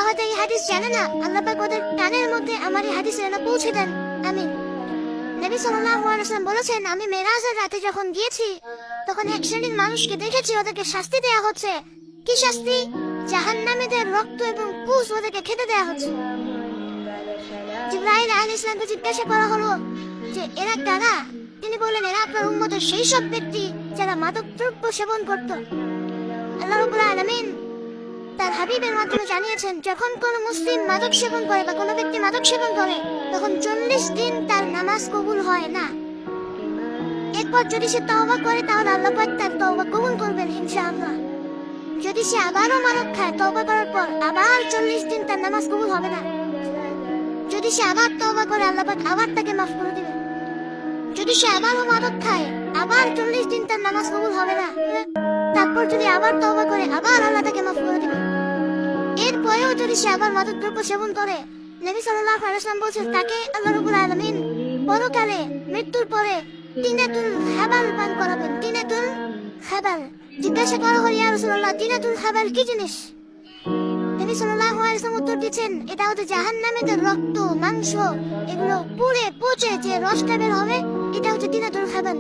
হয়তো এই হাদিস জানে না, আল্লাহ পাক ওদের কানের মধ্যে আমার এই হাদিস যেন পৌঁছে দেন। আমিন। নবী সাল্লাল্লাহু আলাইহি ওয়াসাল্লাম বলেছেন, আমি মেরাজের রাতে যখন গিয়েছি তখন এক শ্রেণীর মানুষকে দেখেছি, ওদেরকে শাস্তি দেয়া হচ্ছে। কি শাস্তি? জাহান্নামীদের রক্ত এবং পুষ ওদেরকে খেতে দেয়া হচ্ছে। জিবরাইল আলাইহিস সালামকে জিজ্ঞাসা করা হলো যে এরা কারা? তিনি বললেন, এরা আপনার উম্মতের সেই সব ব্যক্তি যারা মাদক দ্রব্য সেবন করত। আল্লাহ রাব্বুল আলামিন তার হাবিবের মাধ্যমে জানিয়েছেন, যখন কোন মুসলিম মাদক সেবন করে বা কোনো ব্যক্তি মাদক সেবন করে তখন 40 দিন তার নামাজ কবুল হয় না। এরপর যদি সে তওবা করে তাহলে আল্লাহ পাক তার তওবা কবুল করবেন ইনশাআল্লাহ। যদি সে আবারও মাদক খায় তওবা করার পর আবার 40 দিন তার নামাজ কবুল হবে না। যদি সে আবার তওবা করে আল্লাহ পাক আবার তাকে মাফ করে দিবেন। যদি সে আবারও মাদক খায় আবার 40 দিন তার নামাজ কবুল হবে না। তারপর যদি আবার তওবা করে আবার আল্লাহ তাকে মাফ করে দিবেন। এরপরেও যদি সে আবার মাদক দ্রব্য সেবন করে, নবী সাল্লাল্লাহু আলাইহি ওয়াসাল্লাম বলেছেন তাকে আল্লাহ রাব্বুল আলামিন পরকালে মৃত্যুর পরে তিনাতুল হাবাল পান করাবেন। তিনাতুল হাবাল। জিজ্ঞাসা করা হলো, ইয়া রাসূলুল্লাহ, তিনাতুল হাবাল কি জিনিস? নবী সাল্লাল্লাহু আলাইহি ওয়াসাল্লাম উত্তর দিয়েছেন, এটা হচ্ছে জাহান্নামীদের রক্ত, মাংস, এগুলো পুড়ে পচে যে রসটা বের হবে, এটা হচ্ছে তিনাতুল হাবাল।